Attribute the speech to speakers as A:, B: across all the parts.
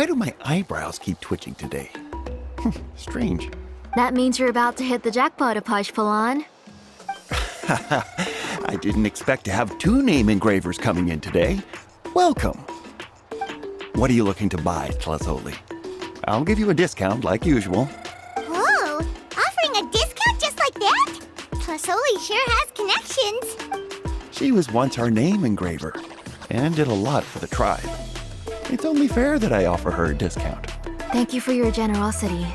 A: Why do my eyebrows keep twitching today? Strange.
B: That means you're about to hit the jackpot, Xilonen.
A: I didn't expect to have 2 name engravers coming in today. Welcome. What are you looking to buy, Tlazoli? I'll give you a discount like usual.
C: Whoa! Offering a discount just like that? Plasoli sure has connections.
A: She was once our name engraver and did a lot for the tribe. It's only fair that I offer her a discount.
B: Thank you for your generosity.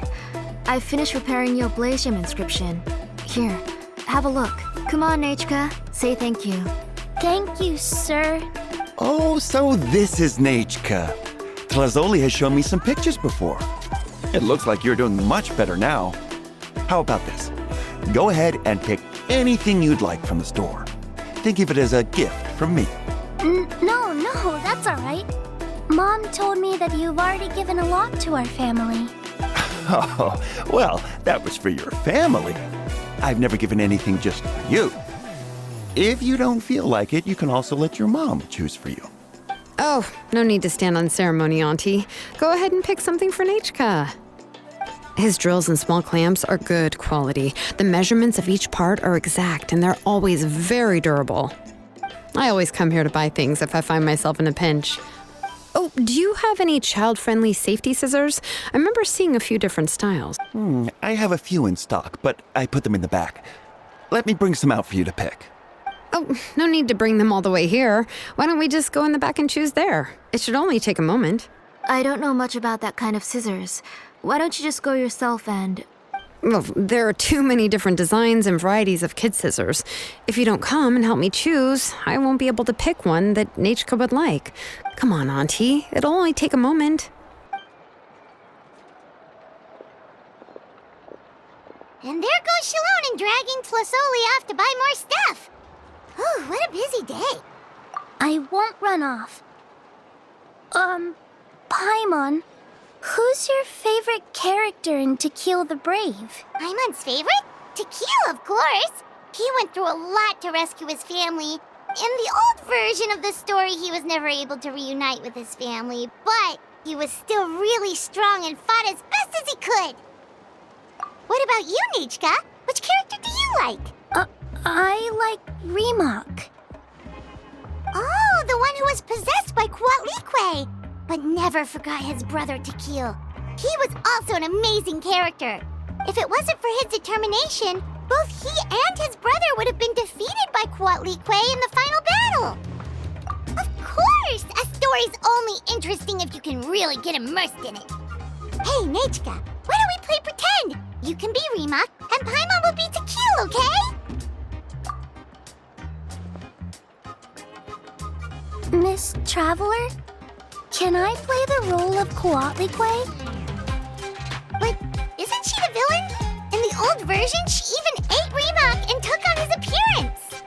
B: I've finished preparing your Blasium inscription. Here, have a look. Come on, Nechca. Say thank you.
C: Thank you, sir.
A: Oh, so this is Nechca. Tlazoli has shown me some pictures before. It looks like you're doing much better now. How about this? Go ahead and pick anything you'd like from the store. Think of it as a gift from me.
C: No, that's all right. Mom told me that you've already given a lot to our family.
A: Oh, well, that was for your family. I've never given anything just for you. If you don't feel like it, you can also let your mom choose for you.
D: Oh, no need to stand on ceremony, Auntie. Go ahead and pick something for Nechca. His drills and small clamps are good quality. The measurements of each part are exact, and they're always very durable. I always come here to buy things if I find myself in a pinch. Oh, do you have any child-friendly safety scissors? I remember seeing a few different styles.
A: I have a few in stock, but I put them in the back. Let me bring some out for you to pick.
D: Oh, no need to bring them all the way here. Why don't we just go in the back and choose there? It should only take a moment.
B: I don't know much about that kind of scissors. Why don't you just go yourself and...
D: Well, there are too many different designs and varieties of kid scissors. If you don't come and help me choose, I won't be able to pick one that Nechca would like. Come on, Auntie. It'll only take a moment.
C: And there goes Xilonen dragging Plasoli off to buy more stuff. Ooh, what a busy day. I won't run off. Paimon, who's your favorite character in To Kill the Brave? Paimon's favorite? To Kill, of course. He went through a lot to rescue his family. In the old version of the story, he was never able to reunite with his family, but he was still really strong and fought as best as he could. What about you, Nechca? Which character do you like? I like Remak. Oh, the one who was possessed by Quatlique, but never forgot his brother Tequil. He was also an amazing character. If it wasn't for his determination, both he and his brother would have been defeated by Quatlique in the final battle. Of course! A story's only interesting if you can really get immersed in it. Hey, Nechca, why don't we play pretend? You can be Remak, and Paimon will be Tequil, okay? Miss Traveler, can I play the role of Quatlique? But isn't she the villain? In the old version, she even ate Remak and took on his appearance.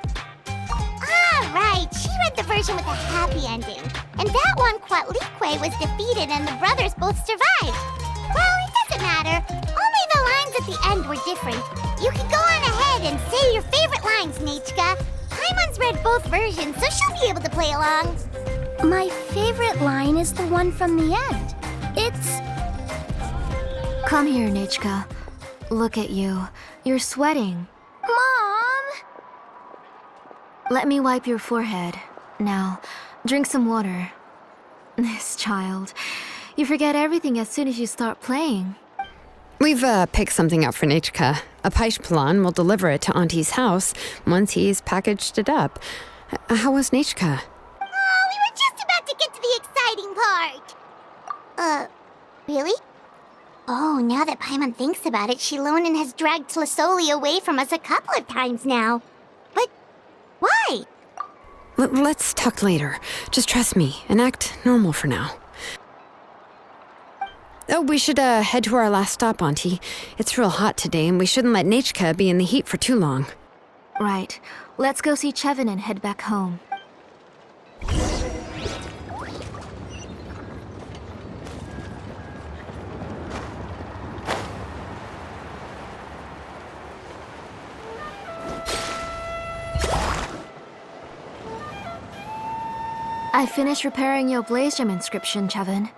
C: Ah, right. She read the version with a happy ending. And that one, Quatlique was defeated and the brothers both survived. Well, it doesn't matter. Only the lines at the end were different. You can go on ahead and say your favorite lines, Nechca. Paimon's read both versions, so she'll be able to play along. My favorite line is the one from the end. It's...
B: Come here, Nechca. Look at you. You're sweating.
C: Mom!
B: Let me wipe your forehead. Now, drink some water. This child. You forget everything as soon as you start playing.
D: We've picked something up for Nechca. A Paishpalan will deliver it to Auntie's house once he's packaged it up. How was Nechca?
C: Oh, we were just about to get to the exciting part. Really? Oh, now that Paimon thinks about it, Xilonen has dragged Tlasoli away from us a couple of times now. But why?
D: Let's talk later. Just trust me and act normal for now. Oh, we should head to our last stop, Auntie. It's real hot today, and we shouldn't let Nechca be in the heat for too long.
B: Right. Let's go see Chevin and head back home. I finished repairing your Blasium inscription, Chevin.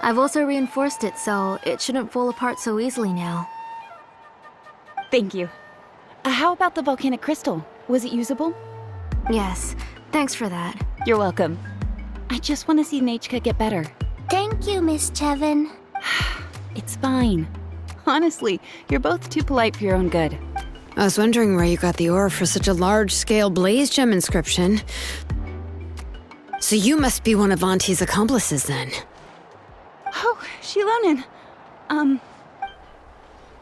B: I've also reinforced it so it shouldn't fall apart so easily now.
E: Thank you. How about the volcanic crystal? Was it usable?
B: Yes, thanks for that.
E: You're welcome. I just want to see Nechca get better.
C: Thank you, Miss Chevin.
E: It's fine. Honestly, you're both too polite for your own good.
D: I was wondering where you got the ore for such a large-scale blaze gem inscription. So you must be one of Auntie's accomplices, then.
E: Oh, Xilonen.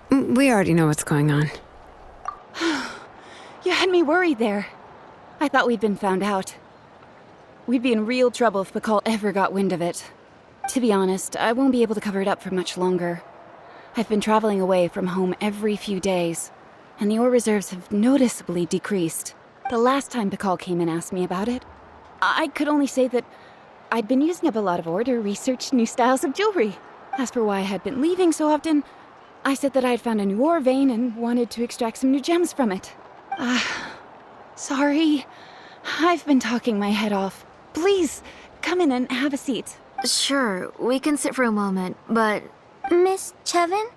D: We already know what's going on.
E: You had me worried there. I thought we'd been found out. We'd be in real trouble if Pakal ever got wind of it. To be honest, I won't be able to cover it up for much longer. I've been traveling away from home every few days, and the ore reserves have noticeably decreased. The last time Pakal came and asked me about it, I could only say that I'd been using up a lot of ore to research new styles of jewelry. As for why I had been leaving so often, I said that I had found a new ore vein and wanted to extract some new gems from it. Sorry. I've been talking my head off. Please, come in and have a seat.
B: Sure, we can sit for a moment, but
C: Miss Chevin,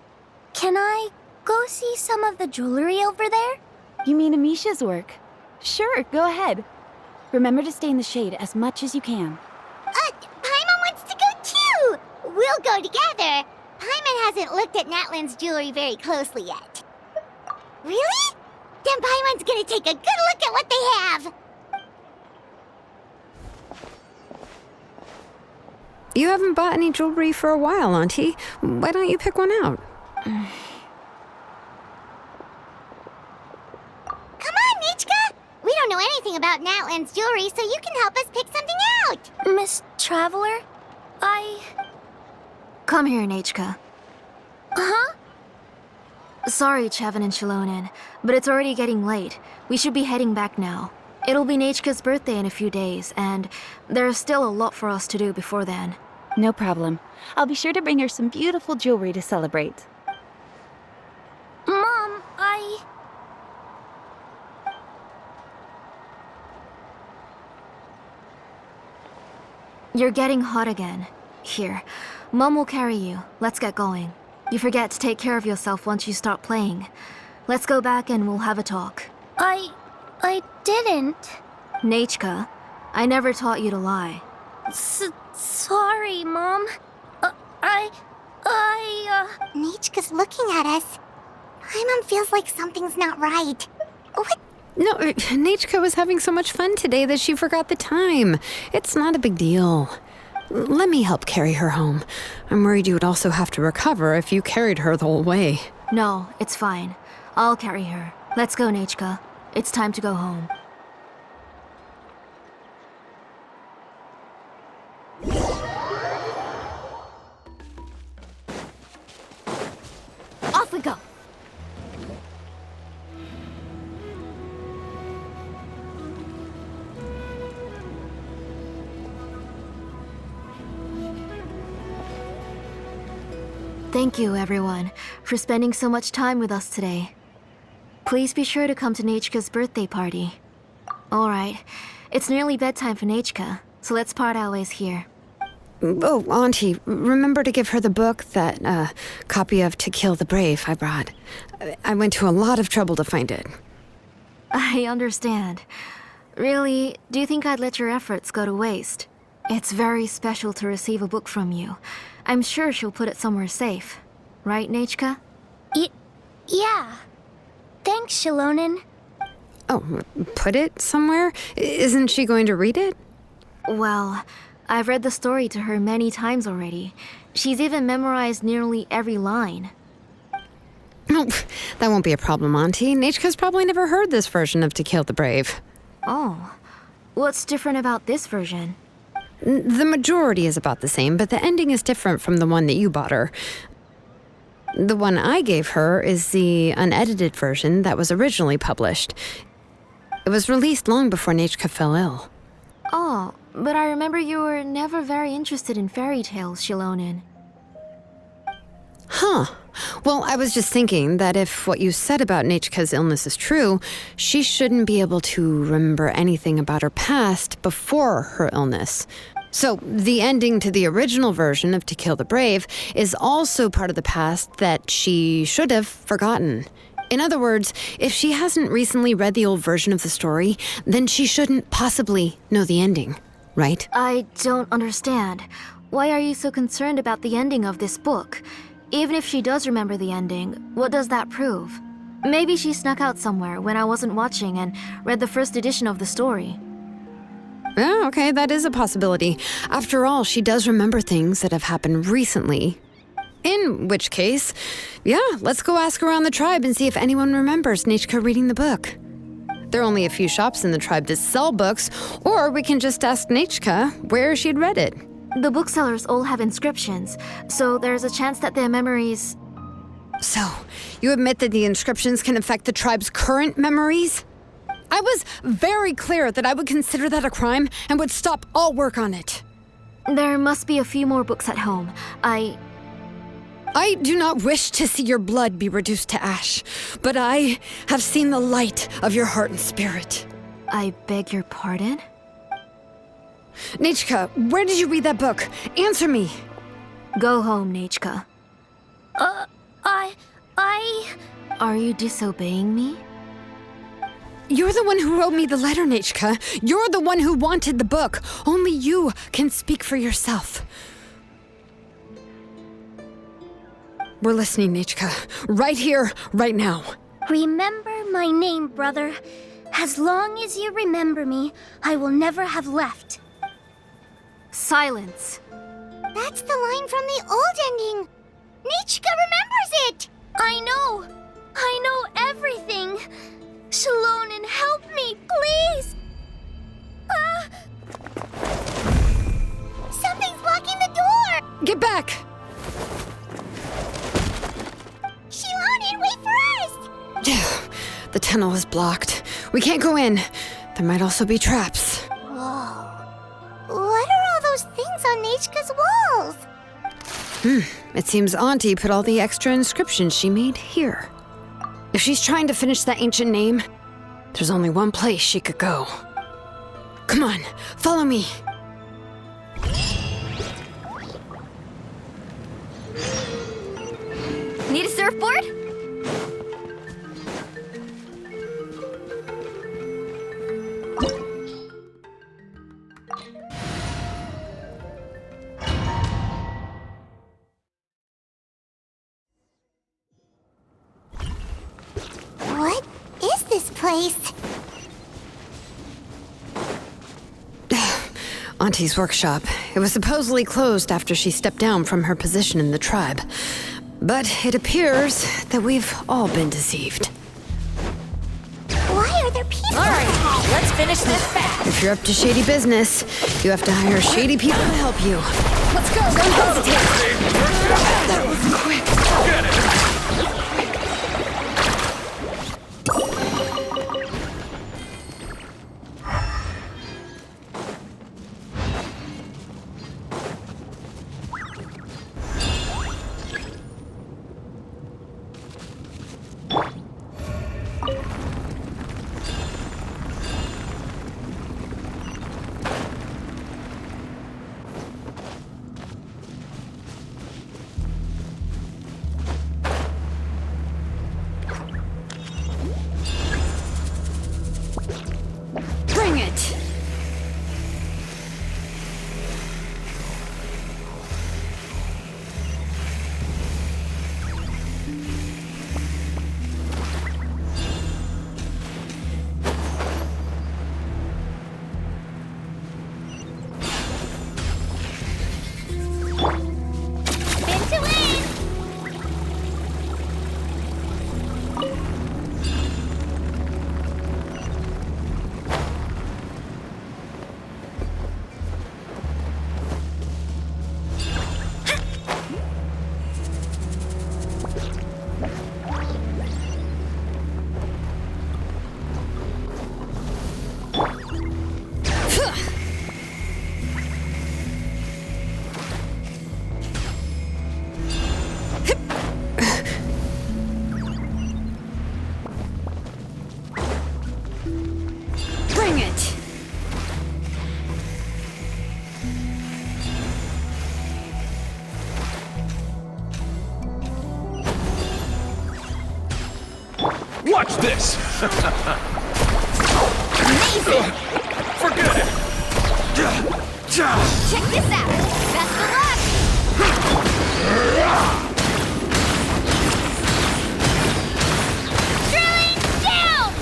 C: can I go see some of the jewelry over there?
E: You mean Amisha's work? Sure, go ahead. Remember to stay in the shade as much as you can.
C: Paimon wants to go too! We'll go together. Paimon hasn't looked at Natlan's jewelry very closely yet. Really? Then Paimon's gonna take a good look at what they have!
D: You haven't bought any jewelry for a while, Auntie. Why don't you pick one out?
C: Come on, Nechca! We don't know anything about Natlan's jewelry, so you can help us pick something out! Miss Traveler,
B: come here, Nechca.
C: Huh?
B: Sorry, Chevin and Xilonen, but it's already getting late. We should be heading back now. It'll be Nechca's birthday in a few days, and there's still a lot for us to do before then.
E: No problem. I'll be sure to bring her some beautiful jewelry to celebrate.
C: Mom,
B: You're getting hot again. Here, Mom will carry you. Let's get going. You forget to take care of yourself once you start playing. Let's go back and we'll have a talk.
C: I didn't.
B: Nechca, I never taught you to lie.
C: Sorry, Mom. Nechca's looking at us. Paimon feels like something's not right. What?
D: No, Nechca was having so much fun today that she forgot the time. It's not a big deal. Let me help carry her home. I'm worried you would also have to recover if you carried her the whole way.
B: No, it's fine. I'll carry her. Let's go, Nechca. It's time to go home.
C: Off we go.
B: Thank you, everyone, for spending so much time with us today. Please be sure to come to Nechca's birthday party. All right, it's nearly bedtime for Nechca, so let's part our ways here.
D: Oh, Auntie, remember to give her the book, that copy of To Kill the Brave I brought. I went to a lot of trouble to find it.
B: I understand. Really, do you think I'd let your efforts go to waste? It's very special to receive a book from you. I'm sure she'll put it somewhere safe. Right, Nechca?
C: Yeah. Thanks, Xilonen.
D: Oh, put it somewhere? Isn't she going to read it?
B: Well, I've read the story to her many times already. She's even memorized nearly every line.
D: Oh, that won't be a problem, Auntie. Nechca's probably never heard this version of To Kill the Brave.
B: Oh, what's different about this version?
D: The majority is about the same, but the ending is different from the one that you bought her. The one I gave her is the unedited version that was originally published. It was released long before Nechca fell ill.
B: Oh, but I remember you were never very interested in fairy tales, Xilonen.
D: Huh. Well, I was just thinking that if what you said about Nechca's illness is true, she shouldn't be able to remember anything about her past before her illness. So, the ending to the original version of To Kill the Brave is also part of the past that she should have forgotten. In other words, if she hasn't recently read the old version of the story, then she shouldn't possibly know the ending, right?
B: I don't understand. Why are you so concerned about the ending of this book? Even if she does remember the ending, what does that prove? Maybe she snuck out somewhere when I wasn't watching and read the first edition of the story.
D: Oh, okay, that is a possibility. After all, she does remember things that have happened recently. In which case, yeah, let's go ask around the tribe and see if anyone remembers Nechca reading the book. There are only a few shops in the tribe that sell books, or we can just ask Nechca where she'd read it.
B: The booksellers all have inscriptions, so there's a chance that their memories...
D: So, you admit that the inscriptions can affect the tribe's current memories? I was very clear that I would consider that a crime and would stop all work on it.
B: There must be a few more books at home. I
D: do not wish to see your blood be reduced to ash, but I have seen the light of your heart and spirit.
B: I beg your pardon?
D: Nechca, where did you read that book? Answer me.
B: Go home, Nechca.
C: I...
B: Are you disobeying me?
D: You're the one who wrote me the letter, Nechca. You're the one who wanted the book. Only you can speak for yourself. We're listening, Nechca. Right here, right now.
C: Remember my name, brother. As long as you remember me, I will never have left.
B: Silence.
C: That's the line from the old ending. Nechca remembers it! I know everything. Xilonen, help me, please! Something's blocking the door!
D: Get back!
C: Xilonen, wait for us!
D: The tunnel is blocked. We can't go in. There might also be traps.
C: Whoa. What are all those things on Nechca's walls?
D: It seems Auntie put all the extra inscriptions she made here. If she's trying to finish that ancient name, there's only one place she could go. Come on, follow me.
B: Need a surfboard?
C: What is this place?
D: Auntie's workshop. It was supposedly closed after she stepped down from her position in the tribe. But it appears that we've all been deceived.
C: Why are there people?
F: All right, let's finish this fast.
D: If you're up to shady business, you have to hire shady people to help you. Let's go, don't hesitate. That was quick.
G: Watch this!
C: Amazing!
G: Forget it!
C: Check this out! Best of luck! Drilling down!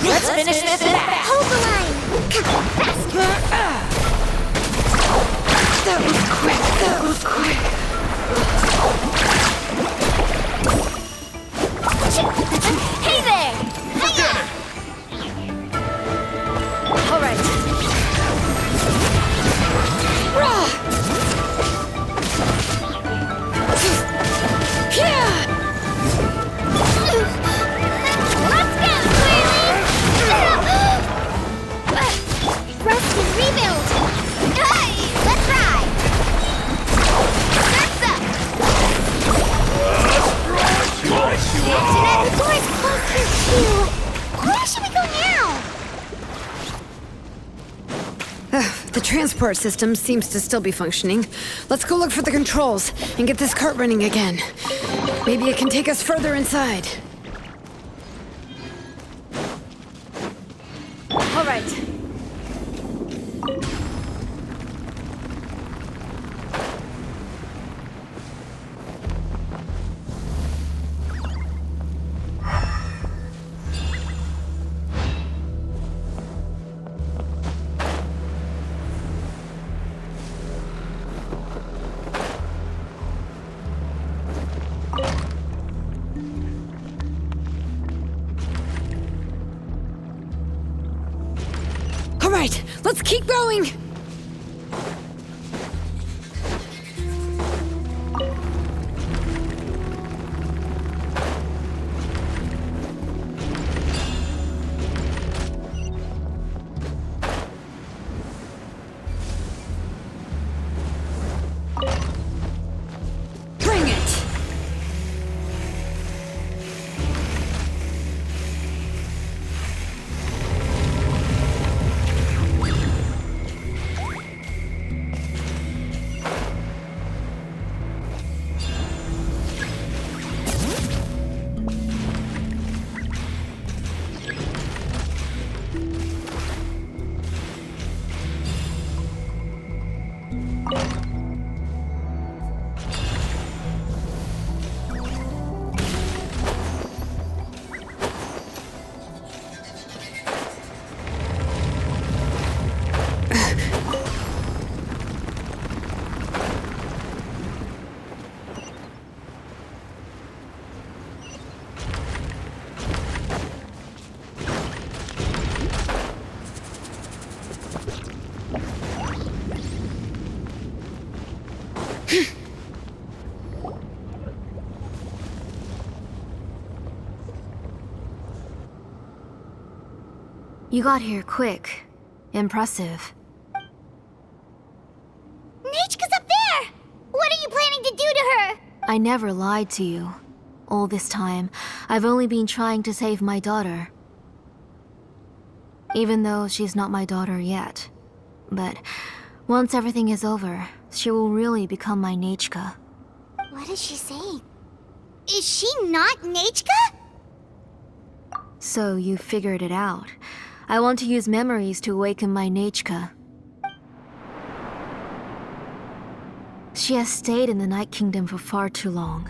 F: Let's finish this fast.
C: Hold the line! Faster!
D: That was quick.
C: Hey there! Hiya!
D: All right. Rah! Yeah!
C: Let's go, Queenie! Rest and rebuild! Hey! Let's ride! Surf's up! Jeanette, the door is closed here, too! Where should we go now?
D: The transport system seems to still be functioning. Let's go look for the controls and get this cart running again. Maybe it can take us further inside. All right. All right, let's keep going. Bring it.
B: You got here quick. Impressive.
C: Nechca's up there! What are you planning to do to her?
B: I never lied to you. All this time, I've only been trying to save my daughter. Even though she's not my daughter yet. But once everything is over, she will really become my Nechca.
C: What is she saying? Is she not Nechca?
B: So you figured it out. I want to use memories to awaken my Nechca. She has stayed in the Night Kingdom for far too long.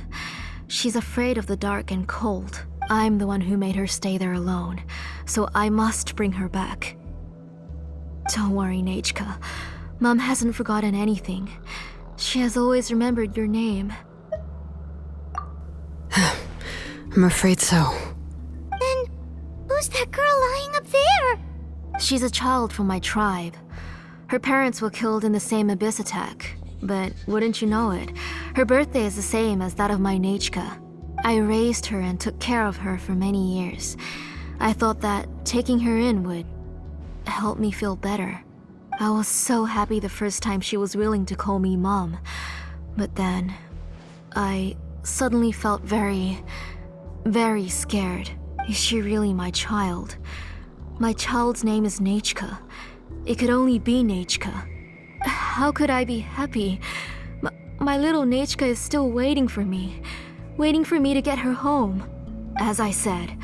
B: She's afraid of the dark and cold. I'm the one who made her stay there alone, so I must bring her back. Don't worry, Nechca. Mom hasn't forgotten anything. She has always remembered your name.
D: I'm afraid so.
C: Then, who's that girl lying up there?
B: She's a child from my tribe. Her parents were killed in the same abyss attack. But wouldn't you know it, her birthday is the same as that of my Nechca. I raised her and took care of her for many years. I thought that taking her in would help me feel better. I was so happy the first time she was willing to call me Mom. But then, I suddenly felt very scared. Is she really my child? My child's name is Nechca. It could only be Nechca. How could I be happy? My little Nechca is still waiting for me to get her home. As I said,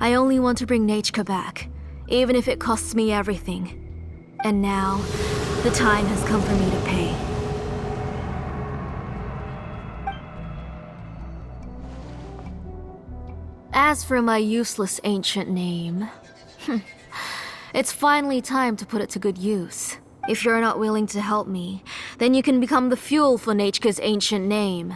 B: I only want to bring Nechca back, even if it costs me everything. And now, the time has come for me to pay. As for my useless ancient name, it's finally time to put it to good use. If you're not willing to help me, then you can become the fuel for Nechca's ancient name.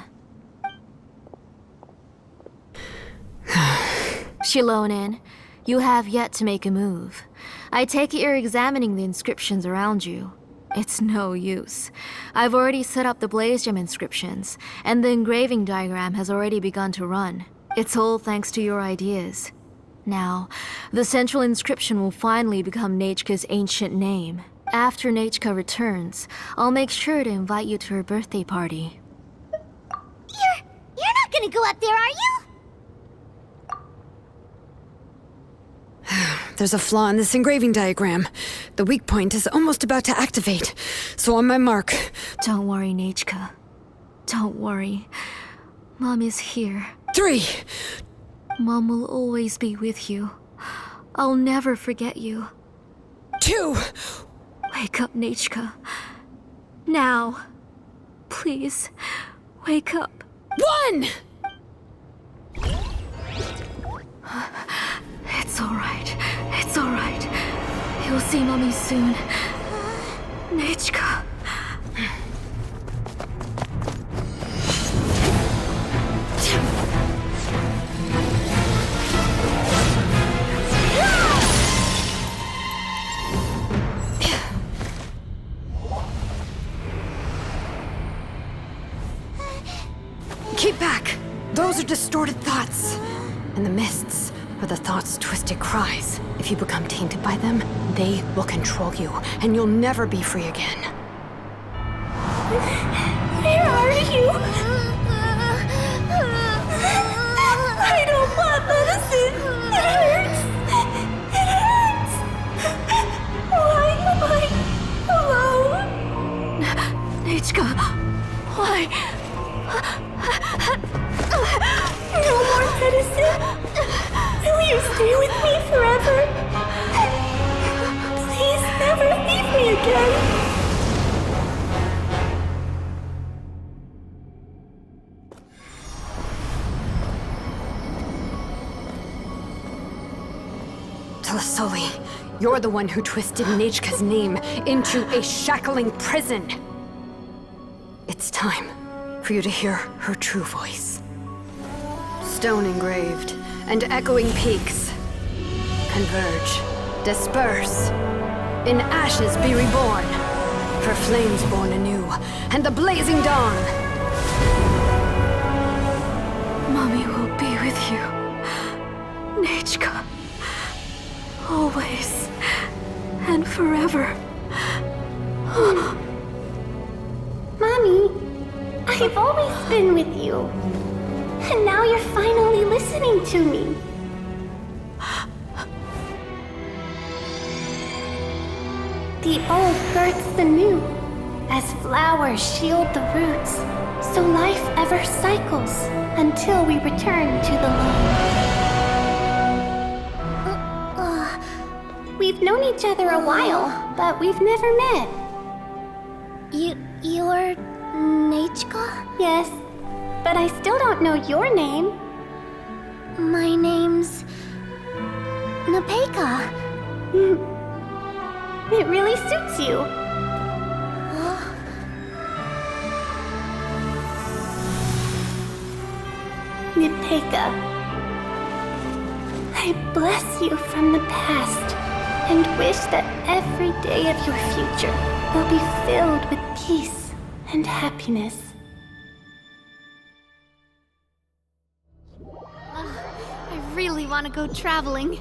B: Xilonen, you have yet to make a move. I take it you're examining the inscriptions around you. It's no use. I've already set up the blaze gem inscriptions, and the engraving diagram has already begun to run. It's all thanks to your ideas. Now, the central inscription will finally become Nechca's ancient name. After Nechca returns, I'll make sure to invite you to her birthday party.
C: You're not gonna go up there, are you?
D: There's a flaw in this engraving diagram. The weak point is almost about to activate. So on my mark.
B: Don't worry, Nechca. Don't worry. Mom is here.
D: 3.
B: Mom will always be with you. I'll never forget you.
D: 2.
B: Wake up, Nechca. Now. Please, wake up.
D: 1!
B: It's alright. It's alright. You'll see Mommy soon. Nechca.
D: Keep back! Those are distorted thoughts. And the mists are the thoughts' twisted cries. If you become tainted by them, they will control you, and you'll never be free again.
C: Where are you? I don't want medicine. It hurts. It hurts. Why am I alone?
B: Nechca, why?
C: No more medicine. Will you stay with me forever? Please never leave me again.
D: Telasoli, you're the one who twisted Nechca's name into a shackling prison. It's time for you to hear her true voice. Stone engraved and echoing peaks converge, disperse, in ashes be reborn, for flames born anew, and the blazing dawn.
B: Mommy will be with you. Nechca. Always. forever.
C: Mommy, I've always been with you. And now you're finally listening to me. The old births the new, as flowers shield the roots, so life ever cycles until we return to the loam. We've known each other a while, but we've never met. You're Nechca? Yes, but I still don't know your name. My name's Nechca. It really suits you. Nechca, I bless you from the past and wish that every day of your future will be filled with peace and happiness. I really want to go traveling.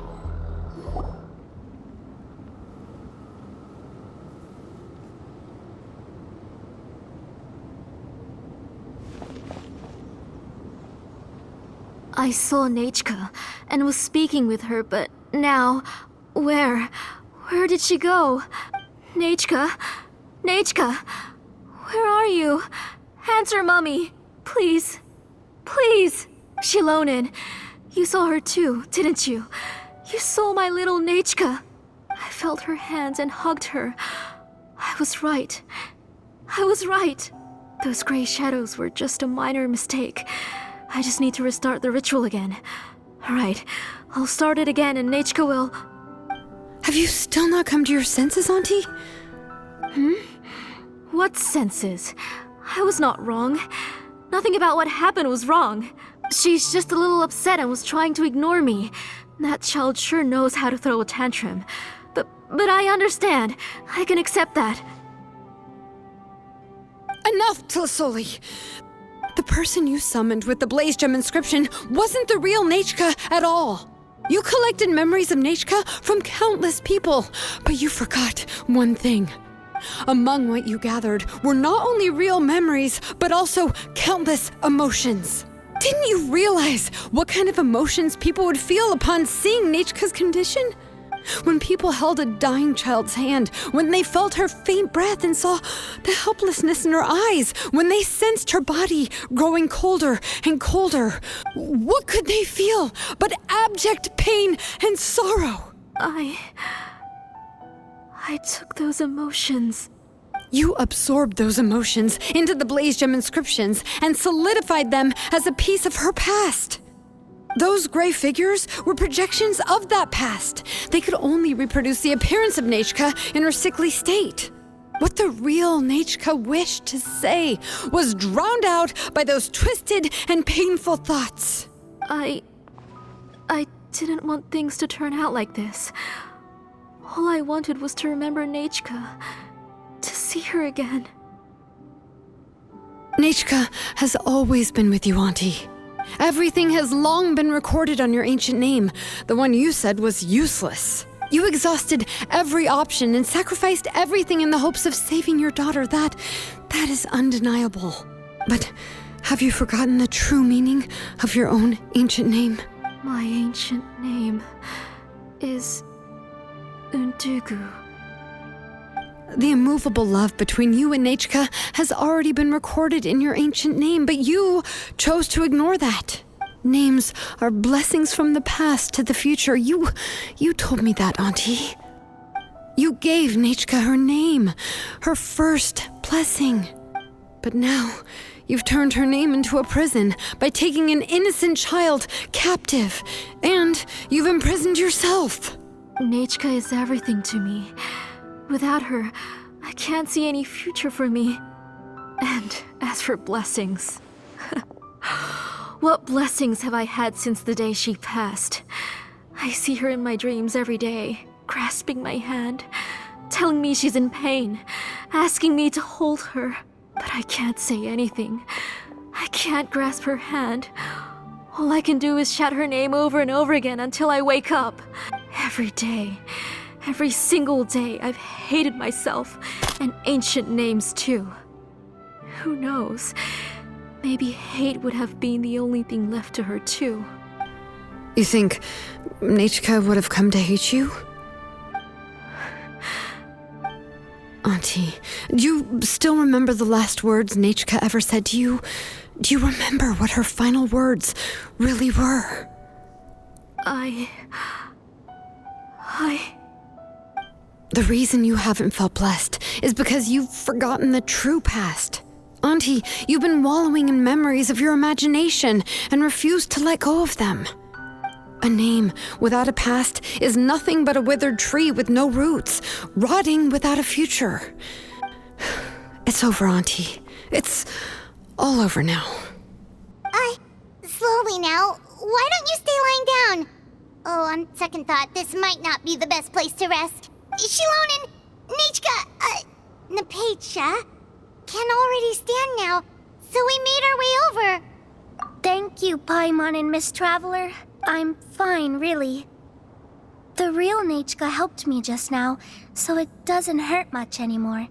B: I saw Nechca and was speaking with her, but now, where did she go? Nechca? Nechca? Where are you? Answer, Mummy. Please. Please. Xilonen, you saw her too, didn't you? You saw my little Nechca. I felt her hands and hugged her. I was right. I was right. Those gray shadows were just a minor mistake. I just need to restart the ritual again. Alright, I'll start it again and Nechca will...
D: Have you still not come to your senses, Auntie?
B: What senses? I was not wrong. Nothing about what happened was wrong. She's just a little upset and was trying to ignore me. That child sure knows how to throw a tantrum. But I understand. I can accept that.
D: Enough, Tlasoli! The person you summoned with the Blaze Gem inscription wasn't the real Nechca at all. You collected memories of Nechca from countless people, but you forgot one thing. Among what you gathered were not only real memories, but also countless emotions. Didn't you realize what kind of emotions people would feel upon seeing Nechca's condition? When people held a dying child's hand, when they felt her faint breath and saw the helplessness in her eyes, when they sensed her body growing colder and colder, what could they feel but abject pain and sorrow?
B: I took those emotions.
D: You absorbed those emotions into the Blaze Gem inscriptions and solidified them as a piece of her past. Those gray figures were projections of that past. They could only reproduce the appearance of Nechca in her sickly state. What the real Nechca wished to say was drowned out by those twisted and painful thoughts.
B: I didn't want things to turn out like this. All I wanted was to remember Nechca, to see her again.
D: Nechca has always been with you, Auntie. Everything has long been recorded on your ancient name. The one you said was useless. You exhausted every option and sacrificed everything in the hopes of saving your daughter. That is undeniable. But have you forgotten the true meaning of your own ancient name?
B: My ancient name is Undugu.
D: The immovable love between you and Nechca has already been recorded in your ancient name, but you chose to ignore that. Names are blessings from the past to the future. You told me that, Auntie. You gave Nechca her name, her first blessing. But now, you've turned her name into a prison by taking an innocent child captive, and you've imprisoned yourself.
B: Nechca is everything to me. Without her, I can't see any future for me. And as for blessings... what blessings have I had since the day she passed? I see her in my dreams every day, grasping my hand, telling me she's in pain, asking me to hold her. But I can't say anything. I can't grasp her hand. All I can do is shout her name over and over again until I wake up. Every day, Every single day, I've hated myself, and ancient names too. Who knows? Maybe hate would have been the only thing left to her too.
D: You think Nechca would have come to hate you? Auntie, do you still remember the last words Nechca ever said to you? Do you remember what her final words really were? The reason you haven't felt blessed is because you've forgotten the true past. Auntie, you've been wallowing in memories of your imagination and refused to let go of them. A name without a past is nothing but a withered tree with no roots, rotting without a future. It's over, Auntie. It's all over now.
C: Slowly now. Why don't you stay lying down? Oh, on second thought, this might not be the best place to rest. Xilonen, Nechca, Nepatia can already stand now, so we made our way over. Thank you, Paimon and Miss Traveler. I'm fine, really. The real Nechca helped me just now, so it doesn't hurt much anymore.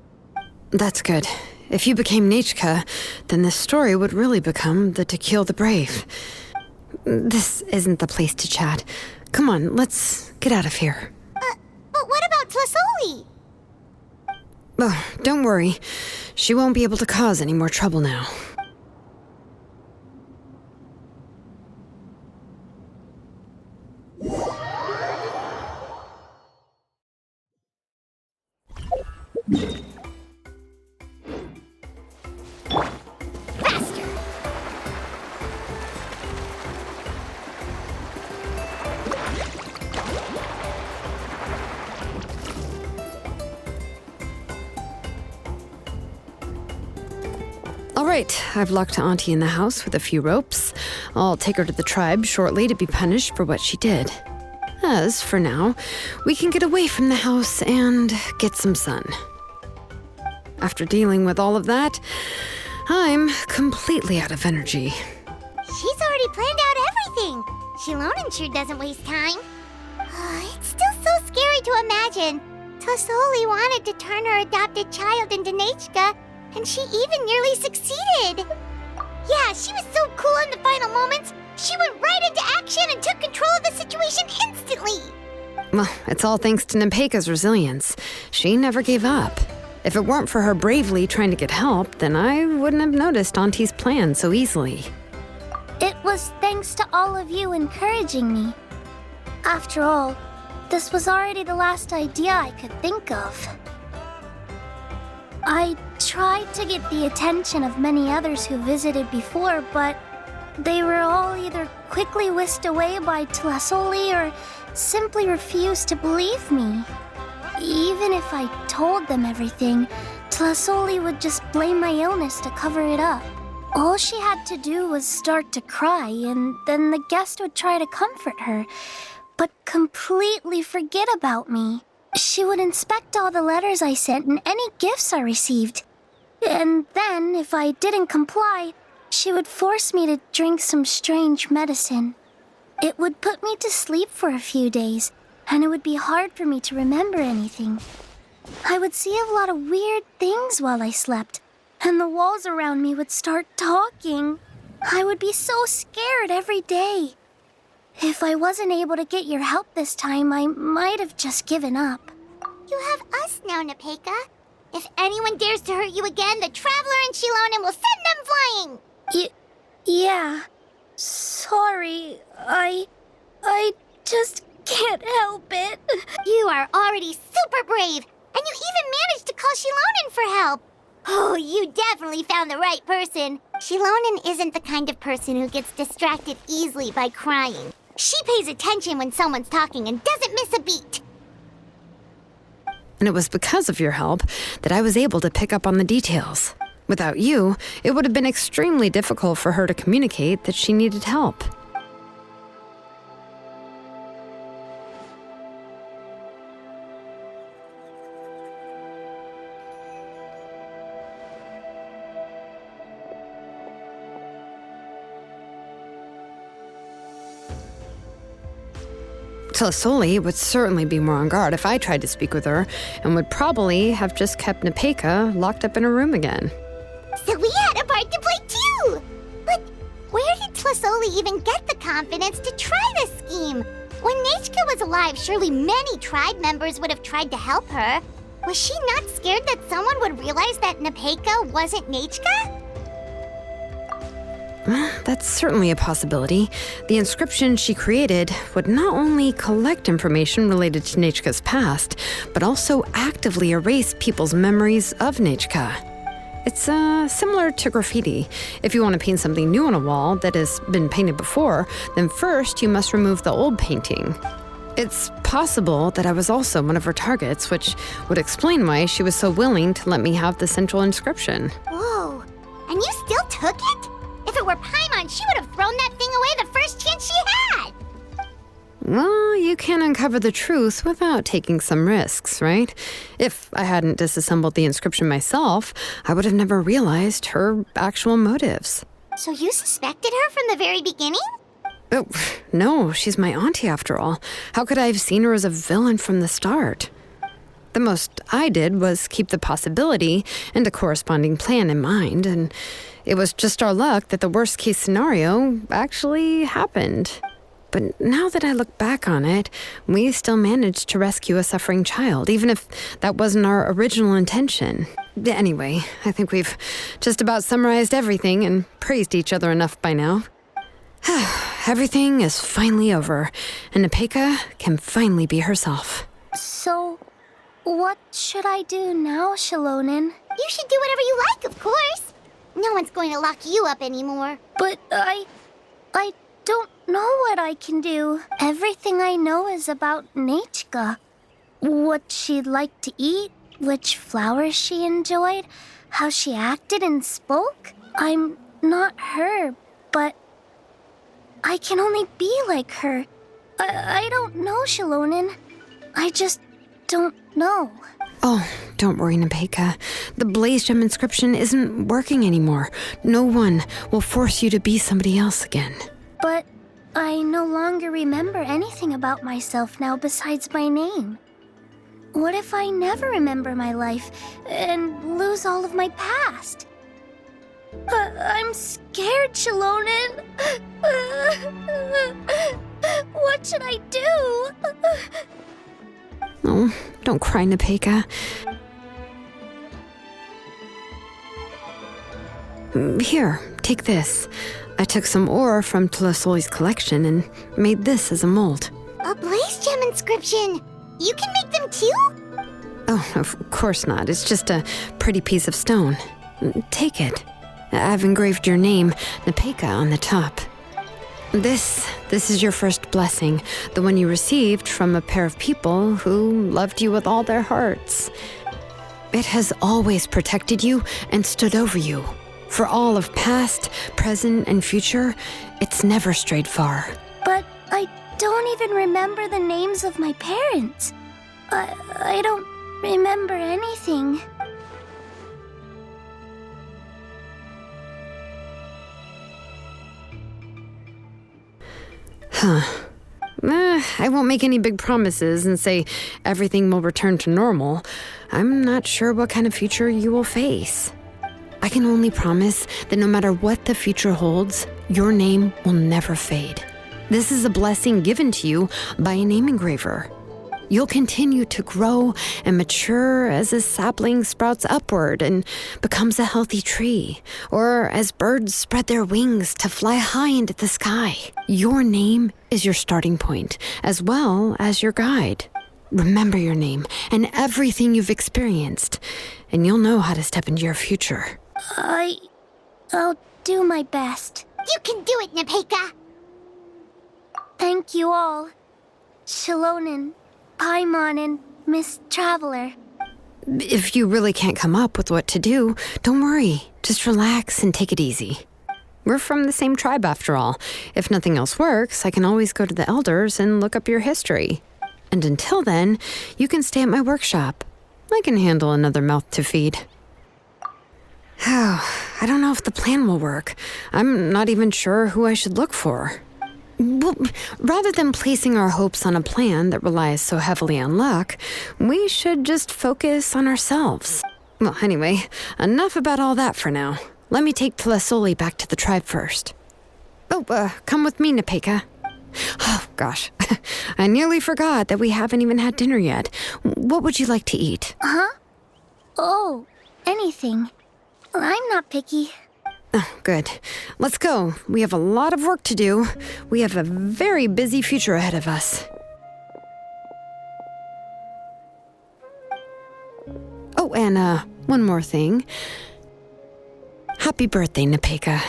D: That's good. If you became Nechca, then this story would really become the To Kill the Brave. This isn't the place to chat. Come on, let's get out of here.
C: But what about Tlasoli?
D: Oh, don't worry. She won't be able to cause any more trouble now. All right, I've locked Auntie in the house with a few ropes. I'll take her to the tribe shortly to be punished for what she did. As for now, we can get away from the house and get some sun. After dealing with all of that, I'm completely out of energy.
C: She's already planned out everything. Xilonen sure doesn't waste time. It's still so scary to imagine. Tlasoli wanted to turn her adopted child into Nechca, and she even nearly succeeded. Yeah, she was so cool in the final moments. She went right into action and took control of the situation instantly.
D: Well, it's all thanks to Nepaika's resilience. She never gave up. If it weren't for her bravely trying to get help, then I wouldn't have noticed Auntie's plan so easily.
C: It was thanks to all of you encouraging me. After all, this was already the last idea I could think of. I tried to get the attention of many others who visited before, but they were all either quickly whisked away by Tlasoli or simply refused to believe me. Even if I told them everything, Tlasoli would just blame my illness to cover it up. All she had to do was start to cry, and then the guest would try to comfort her, but completely forget about me. She would inspect all the letters I sent and any gifts I received. And then, if I didn't comply, she would force me to drink some strange medicine. It would put me to sleep for a few days, and it would be hard for me to remember anything. I would see a lot of weird things while I slept, and the walls around me would start talking. I would be so scared every day. If I wasn't able to get your help this time, I might have just given up. You have us now, Nepaika. If anyone dares to hurt you again, the Traveler and Xilonen will send them flying! Yeah. Sorry, I just can't help it. You are already super brave, and you even managed to call Xilonen for help. Oh, you definitely found the right person. Xilonen isn't the kind of person who gets distracted easily by crying. She pays attention when someone's talking and doesn't miss a beat.
D: And it was because of your help that I was able to pick up on the details. Without you, it would have been extremely difficult for her to communicate that she needed help. Tlasoli would certainly be more on guard if I tried to speak with her, and would probably have just kept Nechca locked up in her room again.
C: So we had a part to play too! But where did Tlasoli even get the confidence to try this scheme? When Nechca was alive, surely many tribe members would have tried to help her. Was she not scared that someone would realize that Nechca wasn't Nechca?
D: That's certainly a possibility. The inscription she created would not only collect information related to Nechca's past, but also actively erase people's memories of Nechca. It's similar to graffiti. If you want to paint something new on a wall that has been painted before, then first you must remove the old painting. It's possible that I was also one of her targets, which would explain why she was so willing to let me have the central inscription.
C: Whoa, and you still took it? If it were Paimon, she would have thrown that thing away the first chance she had!
D: Well, you can uncover the truth without taking some risks, right? If I hadn't disassembled the inscription myself, I would have never realized her actual motives.
C: So you suspected her from the very beginning?
D: Oh, no, she's my auntie after all. How could I have seen her as a villain from the start? The most I did was keep the possibility and a corresponding plan in mind, and it was just our luck that the worst case scenario actually happened. But now that I look back on it, we still managed to rescue a suffering child, even if that wasn't our original intention. Anyway, I think we've just about summarized everything and praised each other enough by now. Everything is finally over, and Nechca can finally be herself.
C: So, what should I do now, Xilonen? You should do whatever you like, of course. No one's going to lock you up anymore. But I don't know what I can do. Everything I know is about Nechca. What she'd like to eat, which flowers she enjoyed, how she acted and spoke. I'm not her, but I can only be like her. I don't know, Xilonen. I just don't know.
D: Oh, don't worry, Nechca. The Blaze Gem inscription isn't working anymore. No one will force you to be somebody else again.
C: But I no longer remember anything about myself now besides my name. What if I never remember my life and lose all of my past? I'm scared, Xilonen. What should I do?
D: Oh, don't cry, Nechca. Here, take this. I took some ore from Tlasoli's collection and made this as a mold.
C: A Blaze Gem inscription! You can make them too?
D: Oh, of course not. It's just a pretty piece of stone. Take it. I've engraved your name, Nechca, on the top. This is your first blessing, the one you received from a pair of people who loved you with all their hearts. It has always protected you and stood over you. For all of past, present, and future, it's never strayed far.
C: But I don't even remember the names of my parents. I don't remember anything.
D: I won't make any big promises and say everything will return to normal. I'm not sure what kind of future you will face. I can only promise that no matter what the future holds, your name will never fade. This is a blessing given to you by a name engraver. You'll continue to grow and mature as a sapling sprouts upward and becomes a healthy tree, or as birds spread their wings to fly high into the sky. Your name is your starting point, as well as your guide. Remember your name and everything you've experienced, and you'll know how to step into your future.
C: I'll do my best. You can do it, Nechca! Thank you all. Xilonen, Paimon, and Miss Traveler.
D: If you really can't come up with what to do, don't worry. Just relax and take it easy. We're from the same tribe after all. If nothing else works, I can always go to the elders and look up your history. And until then, you can stay at my workshop. I can handle another mouth to feed. I don't know if the plan will work. I'm not even sure who I should look for. Well, rather than placing our hopes on a plan that relies so heavily on luck, we should just focus on ourselves. Well, anyway, enough about all that for now. Let me take Tlasoli back to the tribe first. Oh, come with me, Nechca. Oh, gosh. I nearly forgot that we haven't even had dinner yet. What would you like to eat?
C: Huh? Oh, anything. I'm not picky.
D: Oh, good. Let's go. We have a lot of work to do. We have a very busy future ahead of us. Oh, and one more thing. Happy birthday, Nechca.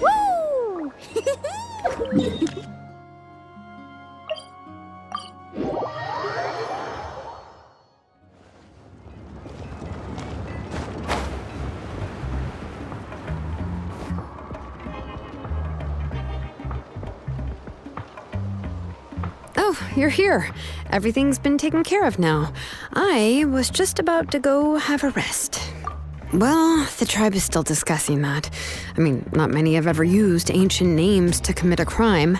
C: Woo!
D: Oh, you're here. Everything's been taken care of now. I was just about to go have a rest. Well, the tribe is still discussing that. I mean, not many have ever used ancient names to commit a crime.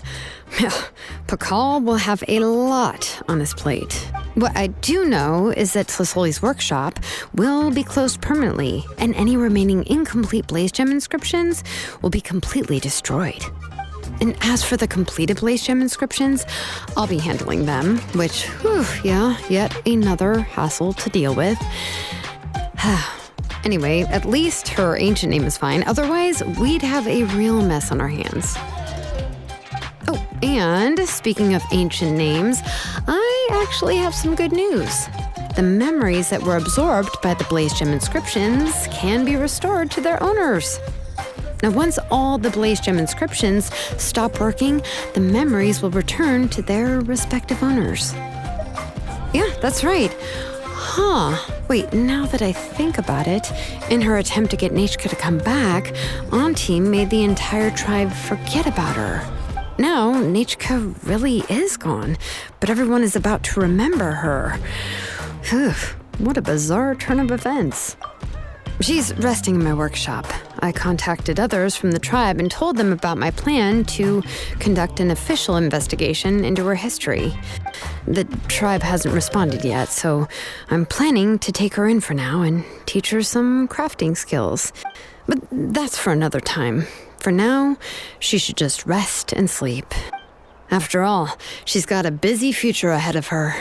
D: Pakal will have a lot on his plate. What I do know is that Tlasoli's workshop will be closed permanently, and any remaining incomplete Blaze Gem inscriptions will be completely destroyed. And as for the completed Blaze Gem inscriptions, I'll be handling them, which, yet another hassle to deal with. Anyway, at least her ancient name is fine. Otherwise, we'd have a real mess on our hands. Oh, and speaking of ancient names, I actually have some good news. The memories that were absorbed by the Blaze Gem inscriptions can be restored to their owners. Now, once all the Blaze Gem inscriptions stop working, the memories will return to their respective owners. Yeah, that's right. Wait, now that I think about it, in her attempt to get Nechca to come back, Auntie made the entire tribe forget about her. Now, Nechca really is gone, but everyone is about to remember her. What a bizarre turn of events. She's resting in my workshop. I contacted others from the tribe and told them about my plan to conduct an official investigation into her history. The tribe hasn't responded yet, so I'm planning to take her in for now and teach her some crafting skills. But that's for another time. For now, she should just rest and sleep. After all, she's got a busy future ahead of her.